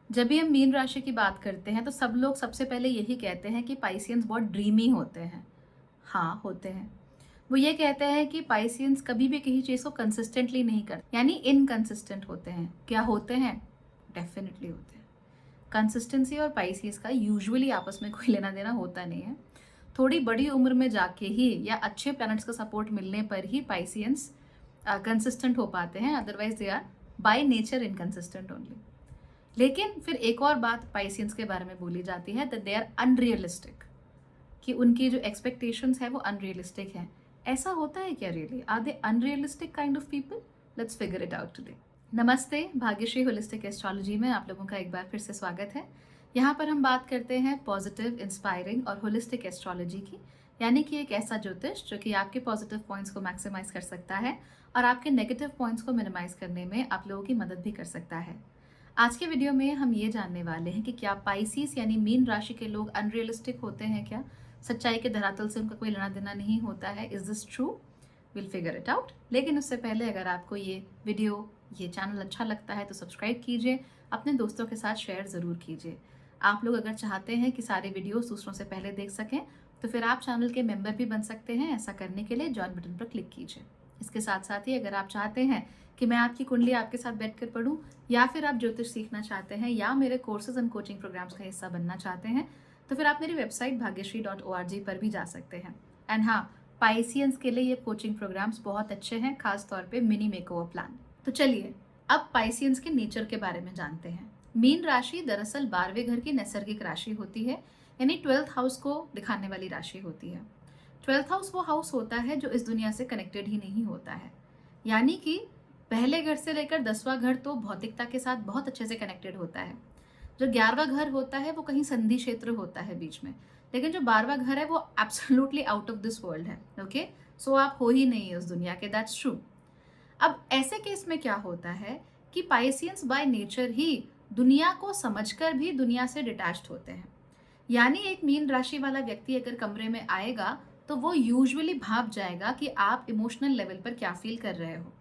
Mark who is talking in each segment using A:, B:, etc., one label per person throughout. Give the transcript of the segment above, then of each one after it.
A: जब भी हम मीन राशि की बात करते हैं तो सब लोग सबसे पहले यही कहते हैं कि पाइसियंस बहुत ड्रीमी होते हैं। हाँ, होते हैं। वो ये कहते हैं कि पाइसियंस कभी भी किसी चीज़ को कंसिस्टेंटली नहीं करते, यानी इनकंसिस्टेंट होते हैं। क्या होते हैं? डेफिनेटली होते हैं। कंसिस्टेंसी और पाइसियस का यूजुअली आपस में कोई लेना देना होता नहीं है। थोड़ी बड़ी उम्र में जाके ही या अच्छे प्लैनेट्स का सपोर्ट मिलने पर ही पाइसियंस कंसिस्टेंट हो पाते हैं, otherwise they are by nature inconsistent only. लेकिन फिर एक और बात पाइसियंस के बारे में बोली जाती है दैट दे आर अनरियलिस्टिक, कि उनकी जो एक्सपेक्टेशंस है वो अनरियलिस्टिक हैं। ऐसा होता है क्या really? Are they unrealistic kind of people? Let's figure it out today. नमस्ते, भाग्यश्री होलिस्टिक एस्ट्रोलॉजी में आप लोगों का एक बार फिर से स्वागत है। यहाँ पर हम बात करते हैं पॉजिटिव, इंस्पायरिंग और होलिस्टिक एस्ट्रोलॉजी की, यानी कि एक ऐसा ज्योतिष जो कि आपके पॉजिटिव पॉइंट्स को मैक्सिमाइज कर सकता है और आपके नेगेटिव पॉइंट्स को मिनिमाइज करने में आप लोगों की मदद भी कर सकता है। आज के वीडियो में हम ये जानने वाले हैं कि क्या पाइसिस यानी मीन राशि के लोग अनरियलिस्टिक होते हैं क्या? सच्चाई के धरातल से उनका कोई लेना देना नहीं होता है। Is this true? Will figure it out. लेकिन उससे पहले अगर आपको ये वीडियो, ये चैनल अच्छा लगता है तो सब्सक्राइब कीजिए, अपने दोस्तों के साथ शेयर ज़रूर कीजिए। आप लोग अगर चाहते हैं कि सारे वीडियोस दूसरों से पहले देख सकें तो फिर आप चैनल के मेंबर भी बन सकते हैं। ऐसा करने के लिए जॉइन बटन पर क्लिक कीजिए। इसके साथ साथ ही अगर आप चाहते हैं कि मैं आपकी कुंडली आपके साथ बैठकर पढूं, या फिर आप ज्योतिष सीखना चाहते हैं या मेरे कोर्सेज एंड कोचिंग प्रोग्राम्स का हिस्सा बनना चाहते हैं, तो फिर आप मेरी वेबसाइट भाग्यश्री.org पर भी जा सकते हैं। एंड हाँ, पाइसियंस के लिए ये कोचिंग प्रोग्राम्स बहुत अच्छे हैं, खास तौर पे मिनी मेकओवर प्लान। तो चलिए अब पाइसियंस के नेचर के बारे में जानते हैं। मीन राशि दरअसल 12वें घर की नैसर्गिक राशि होती है, यानी 12th हाउस को दिखाने वाली राशि होती है। 12th हाउस वो हाउस होता है जो इस दुनिया से कनेक्टेड ही नहीं होता है, यानी कि पहले घर से लेकर 10वां घर तो भौतिकता के साथ बहुत अच्छे से कनेक्टेड होता है। जो 11वां घर होता है वो कहीं संधि क्षेत्र होता है बीच में, लेकिन जो 12वां घर है वो absolutely out of this world है। ओके, सो आप हो ही नहीं उस दुनिया के, दैट्स ट्रू। अब ऐसे केस में क्या होता है कि पाइसियंस बाय नेचर ही दुनिया को समझकर भी दुनिया से डिटैच्ड होते हैं। यानी एक मीन राशि वाला व्यक्ति अगर कमरे में आएगा तो वो यूजुअली भाप जाएगा कि आप इमोशनल लेवल पर क्या फील कर रहे हो।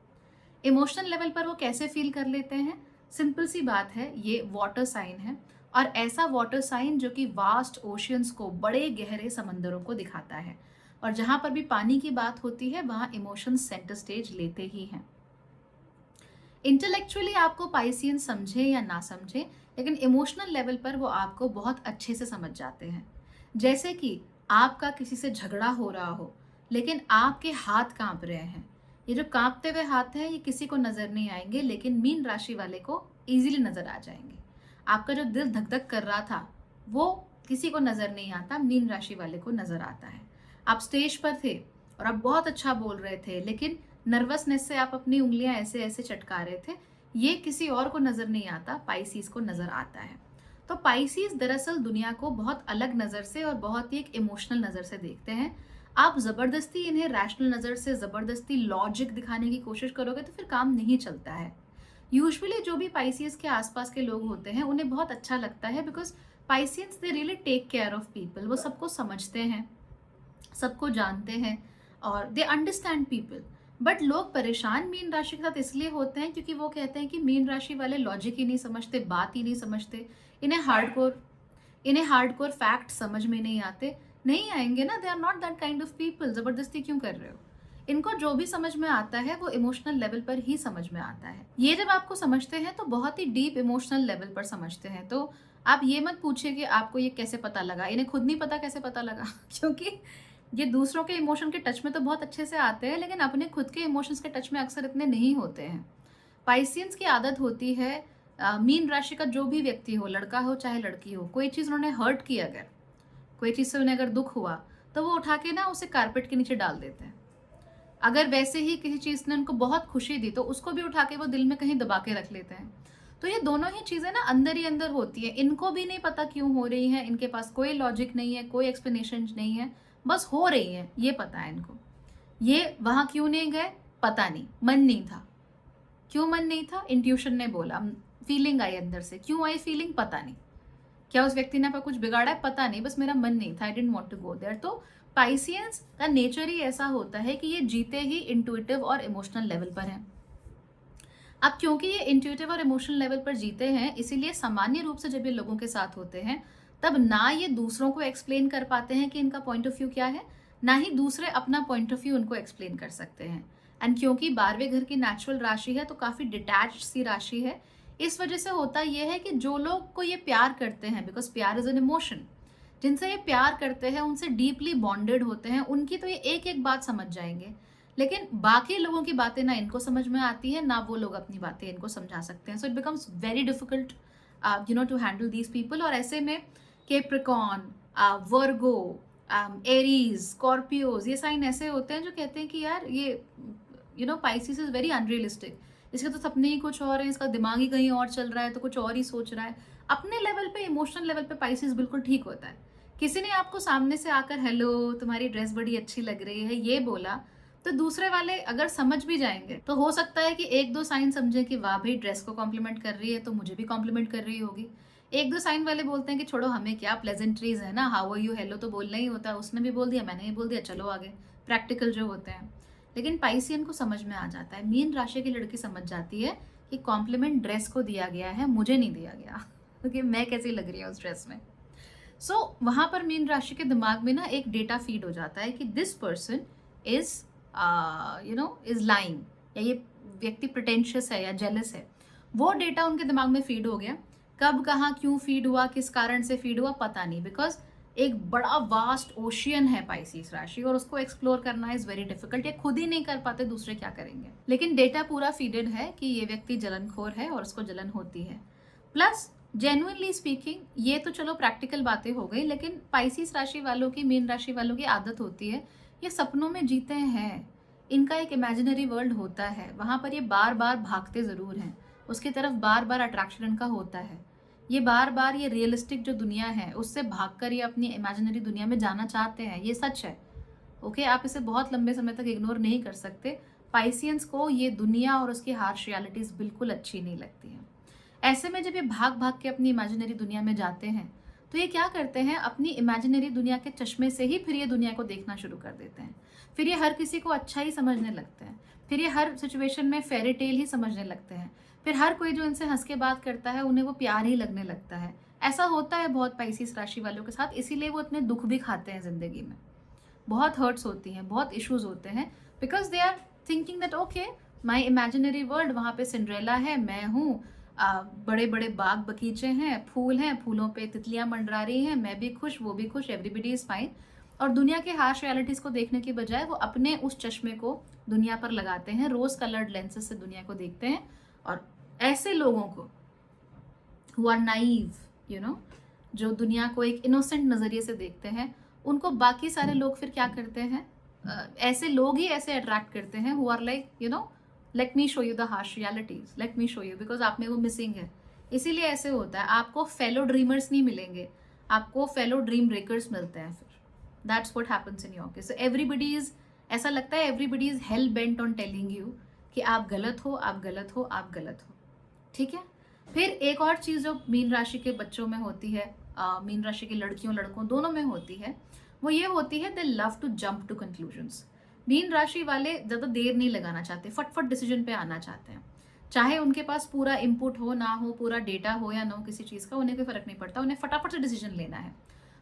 A: इमोशनल लेवल पर वो कैसे फील कर लेते हैं? सिंपल सी बात है, ये वाटर साइन है, और ऐसा वाटर साइन जो कि वास्ट ओशियंस को, बड़े गहरे समंदरों को दिखाता है। और जहां पर भी पानी की बात होती है वहां इमोशंस सेंटर स्टेज लेते ही हैं। इंटेलेक्चुअली आपको पाइसियन समझे या ना समझे, लेकिन इमोशनल लेवल पर वो आपको बहुत अच्छे से समझ जाते हैं। जैसे कि आपका किसी से झगड़ा हो रहा हो लेकिन आपके हाथ कांप रहे हैं। ये जो कांपते हुए हाथ हैं ये किसी को नजर नहीं आएंगे, लेकिन मीन राशि वाले को इजीली नजर आ जाएंगे। आपका जो दिल धक धक कर रहा था वो किसी को नजर नहीं आता, मीन राशि वाले को नजर आता है। आप स्टेज पर थे और आप बहुत अच्छा बोल रहे थे, लेकिन नर्वसनेस से आप अपनी उंगलियां ऐसे ऐसे चटका रहे थे, ये किसी और को नजर नहीं आता, पाइसिस को नजर आता है। तो पाइसिस दरअसल दुनिया को बहुत अलग नजर से और बहुत ही एक इमोशनल नजर से देखते हैं। आप जबरदस्ती इन्हें रैशनल नजर से, जबरदस्ती लॉजिक दिखाने की कोशिश करोगे तो फिर काम नहीं चलता है। यूजुअली जो भी पाइसिस के आसपास के लोग होते हैं उन्हें बहुत अच्छा लगता है, because Pisceans they really take care of people. वो सबको समझते हैं, सबको जानते हैं और दे अंडरस्टैंड पीपल। बट लोग परेशान मीन राशि के साथ इसलिए होते हैं क्योंकि वो कहते हैं कि मीन राशि वाले लॉजिक ही नहीं समझते, बात ही नहीं समझते, इन्हें हार्डकोर फैक्ट समझ में नहीं आते। नहीं आएंगे ना, they are not that kind of people. जबरदस्ती क्यों कर रहे हो? इनको जो भी समझ में आता है वो इमोशनल लेवल पर ही समझ में आता है। ये जब आपको समझते हैं तो बहुत ही डीप इमोशनल लेवल पर समझते हैं। तो आप ये मत पूछिए कि आपको ये कैसे पता लगा, इन्हें खुद नहीं पता कैसे पता लगा क्योंकि ये दूसरों के इमोशन के टच में तो बहुत अच्छे से आते हैं, लेकिन अपने खुद के इमोशंस के टच में अक्सर इतने नहीं होते हैं। पाइसियंस की आदत होती है, मीन राशि का जो भी व्यक्ति हो, लड़का हो चाहे लड़की हो, कोई चीज़ उन्होंने हर्ट की, अगर कोई चीज़ से उन्हें अगर दुख हुआ तो वो उठा के ना उसे कारपेट के नीचे डाल देते हैं। अगर वैसे ही किसी चीज़ ने उनको बहुत खुशी दी तो उसको भी उठा के वो दिल में कहीं दबा के रख लेते हैं। तो ये दोनों ही चीज़ें ना अंदर ही अंदर होती है, इनको भी नहीं पता क्यों हो रही है, इनके पास कोई लॉजिक नहीं है, कोई एक्सप्लेनेशन नहीं है, बस हो रही है ये पता है इनको। ये वहां क्यों नहीं गए पता नहीं, मन नहीं था। क्यों मन नहीं था? इंट्यूशन ने बोला, फीलिंग आई अंदर से। क्यों आई फीलिंग? पता नहीं। क्या उस व्यक्ति ने कुछ बिगाड़ा है? पता नहीं, बस मेरा मन नहीं था, I didn't want to go there. तो पाइसियंस का नेचर ही ऐसा होता है कि ये जीते ही इंट्यूटिव और इमोशनल लेवल पर है। अब क्योंकि ये इंट्यूटिव और इमोशनल लेवल पर जीते हैं, इसीलिए सामान्य रूप से जब ये लोगों के साथ होते हैं, तब ना ये दूसरों को एक्सप्लेन कर पाते हैं कि इनका पॉइंट ऑफ व्यू क्या है, ना ही दूसरे अपना पॉइंट ऑफ व्यू उनको एक्सप्लेन कर सकते हैं। एंड क्योंकि 12वें घर की नेचुरल राशि है, तो काफ़ी डिटैच्ड सी राशि है। इस वजह से होता ये है कि जो लोग को ये प्यार करते हैं, बिकॉज प्यार इज़ एन इमोशन, जिनसे ये प्यार करते हैं, उनसे डीपली बॉन्डेड होते हैं, उनकी तो ये एक-एक बात समझ जाएँगे। लेकिन बाकी लोगों की बातें ना इनको समझ में आती है, ना वो लोग अपनी बातें इनको समझा सकते हैं। So it becomes very difficult to handle these people. और ऐसे में कैप्रिकॉर्न, वर्गो, एरीज, स्कॉर्पियोज, ये साइन ऐसे होते हैं जो कहते हैं कि यार ये पाइसिस इज वेरी अनरियलिस्टिक, इसके तो सपने ही कुछ और हैं, इसका दिमाग ही कहीं और चल रहा है, तो कुछ और ही सोच रहा है। अपने लेवल पे, इमोशनल लेवल पे पाइसिस बिल्कुल ठीक होता है। किसी ने आपको सामने से आकर हेलो तुम्हारी ड्रेस बड़ी अच्छी लग रही है ये बोला, तो दूसरे वाले अगर समझ भी जाएंगे तो हो सकता है कि एक दो साइन समझे कि वाह भाई ड्रेस को कॉम्प्लीमेंट कर रही है तो मुझे भी कॉम्प्लीमेंट कर रही होगी। एक दो साइन वाले बोलते हैं कि छोड़ो हमें क्या, प्लेजेंट्रीज है ना, हाउ आर यू, हेलो तो बोलना ही होता है, उसने भी बोल दिया मैंने भी बोल दिया, चलो आगे, प्रैक्टिकल जो होते हैं। लेकिन पाइसियन को समझ में आ जाता है, मीन राशि की लड़की समझ जाती है कि कॉम्प्लीमेंट ड्रेस को दिया गया है, मुझे नहीं दिया गया क्योंकि मैं कैसी लग रही हूँ उस ड्रेस में। सो वहां पर मीन राशि के दिमाग में ना एक डेटा फीड हो जाता है कि this person is is lying, या ये व्यक्ति प्रिटेंशियस है या जेलस है। वो डेटा उनके दिमाग में फीड हो गया। कब कहाँ क्यों फीड हुआ, किस कारण से फीड हुआ, पता नहीं, बिकॉज एक बड़ा वास्ट ओशियन है पाइसिस राशि, और उसको एक्सप्लोर करना इज वेरी डिफिकल्ट। ये खुद ही नहीं कर पाते, दूसरे क्या करेंगे। लेकिन डेटा पूरा फीडेड है कि ये व्यक्ति जलनखोर है और उसको जलन होती है। प्लस जेन्युइनली स्पीकिंग, ये तो चलो प्रैक्टिकल बातें हो गई, लेकिन पाइसिस राशि वालों की, मीन राशि वालों की आदत होती है, ये सपनों में जीते हैं, इनका एक इमेजिनरी वर्ल्ड होता है, वहां पर ये बार बार भागते ज़रूर हैं, उसकी तरफ बार बार अट्रैक्शन इनका होता है। ये बार बार ये रियलिस्टिक जो दुनिया है उससे भागकर ये अपनी इमेजिनरी दुनिया में जाना चाहते हैं, ये सच है। ओके, आप इसे बहुत लंबे समय तक इग्नोर नहीं कर सकते। पाइसियंस को ये दुनिया और उसकी हार्श रियलिटीज़ बिल्कुल अच्छी नहीं लगती हैं। ऐसे में जब ये भाग भाग के अपनी इमेजिनरी दुनिया में जाते हैं, तो ये क्या करते हैं, अपनी इमेजिनरी दुनिया के चश्मे से ही फिर ये दुनिया को देखना शुरू कर देते हैं। फिर ये हर किसी को अच्छा ही समझने लगते हैं, फिर ये हर सिचुएशन में फेरी टेल ही समझने लगते हैं, फिर हर कोई जो इनसे हंस के बात करता है उन्हें वो प्यार ही लगने लगता है। ऐसा होता है बहुत पाइसिस राशि वालों के साथ, इसीलिए वो इतने दुख भी खाते हैं जिंदगी में, बहुत हर्ट्स होती हैं, बहुत इश्यूज होते हैं, because they are thinking that okay my imaginary world, वहाँ पे सिंड्रेला है, मैं हूँ, बड़े बड़े बाग बगीचे हैं, फूल हैं, फूलों पे तितलियां मंडरा रही हैं, मैं भी खुश, वो भी खुश, एवरीबडी इज फाइन। और दुनिया के हार्श रियलिटीज को देखने के बजाय वो अपने उस चश्मे को दुनिया पर लगाते हैं, रोज कलर्ड लेंसेज से दुनिया को देखते हैं। और ऐसे लोगों को हु आर नाइव, जो दुनिया को एक इनोसेंट नजरिए से देखते हैं, उनको बाकी सारे लोग फिर क्या करते हैं, ऐसे लोग ही ऐसे अट्रैक्ट करते हैं who are like let me show you the harsh realities, let me show you, because आप में वो मिसिंग है। इसीलिए ऐसे होता है, आपको फेलो ड्रीमर्स नहीं मिलेंगे, आपको फेलो ड्रीम ब्रेकर्स मिलते हैं। फिर that's what happens in your case. So everybody is, ऐसा लगता है everybody is hello bent on telling you कि आप गलत हो, आप गलत हो, आप गलत हो। ठीक है। फिर एक और चीज जो मीन राशि के बच्चों में होती है, मीन राशि की लड़कियों लड़कों दोनों में होती है, वो ये होती है they love to jump to conclusions. मीन राशि वाले ज़्यादा देर नहीं लगाना चाहते, फटफट डिसीजन पे आना चाहते हैं। चाहे उनके पास पूरा इनपुट हो ना हो, पूरा डेटा हो या ना हो किसी चीज़ का, उन्हें कोई फर्क नहीं पड़ता, उन्हें फटाफट से डिसीजन लेना है।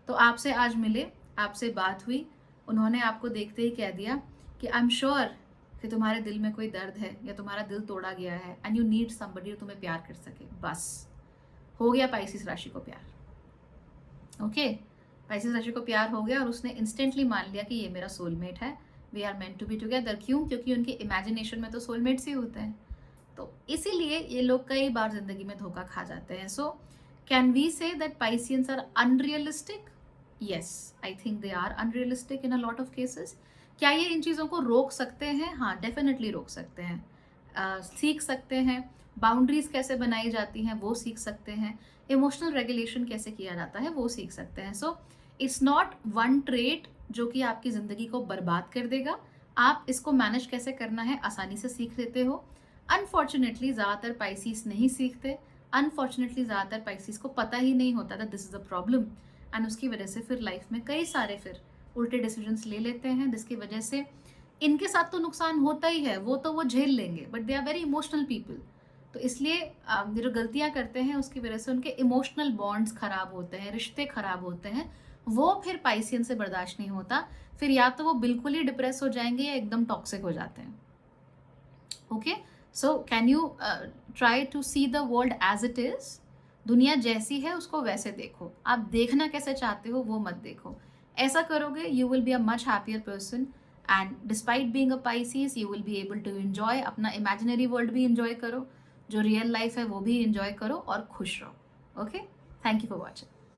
A: तो आपसे आज मिले, आपसे बात हुई, उन्होंने आपको देखते ही कह दिया कि आई एम श्योर कि तुम्हारे दिल में कोई दर्द है या तुम्हारा दिल तोड़ा गया है एंड यू नीड समबडी जो तुम्हें प्यार कर सके। बस हो गया पाइसिस राशि को प्यार। ओके, पाइसिस राशि को प्यार हो गया और उसने इंस्टेंटली मान लिया कि ये मेरा सोलमेट है, we are meant to be together. क्यों? क्योंकि उनकी इमेजिनेशन में तो सोलमेट्स ही होते हैं। तो इसीलिए ये लोग कई बार जिंदगी में धोखा खा जाते हैं। So can we say that Pisceans are unrealistic? Yes, I think they are unrealistic in a lot of cases. क्या ये इन चीज़ों को रोक सकते हैं? हाँ, डेफिनेटली रोक सकते हैं, सीख सकते हैं। बाउंड्रीज कैसे बनाई जाती हैं वो सीख सकते हैं, इमोशनल रेगुलेशन कैसे किया जाता है वो सीख सकते हैं। So it's not one trait जो कि आपकी ज़िंदगी को बर्बाद कर देगा। आप इसको मैनेज कैसे करना है आसानी से सीख लेते हो। अनफॉर्चुनेटली ज़्यादातर पाइसिस नहीं सीखते, अनफॉर्चुनेटली ज़्यादातर पाइसिस को पता ही नहीं होता था this is a problem, and उसकी वजह से फिर लाइफ में कई सारे फिर उल्टे डिसीजंस ले लेते हैं, जिसकी वजह से इनके साथ तो नुकसान होता ही है, वो तो वो झेल लेंगे, but they are very emotional people. तो इसलिए ये जो गलतियाँ करते हैं उसकी वजह से उनके इमोशनल बॉन्ड्स खराब होते हैं, रिश्ते खराब होते हैं, वो फिर पाइसियन से बर्दाश्त नहीं होता, फिर या तो वो बिल्कुल ही डिप्रेस हो जाएंगे या एकदम टॉक्सिक हो जाते हैं। Okay, so can you try to see the world as it is. दुनिया जैसी है उसको वैसे देखो, आप देखना कैसे चाहते हो वो मत देखो। ऐसा करोगे you will be a much happier person, and despite being a Pisces you will be able to enjoy अपना इमेजिनरी वर्ल्ड भी एंजॉय करो, जो रियल लाइफ है वो भी एंजॉय करो और खुश रहो। Okay, thank you for watching.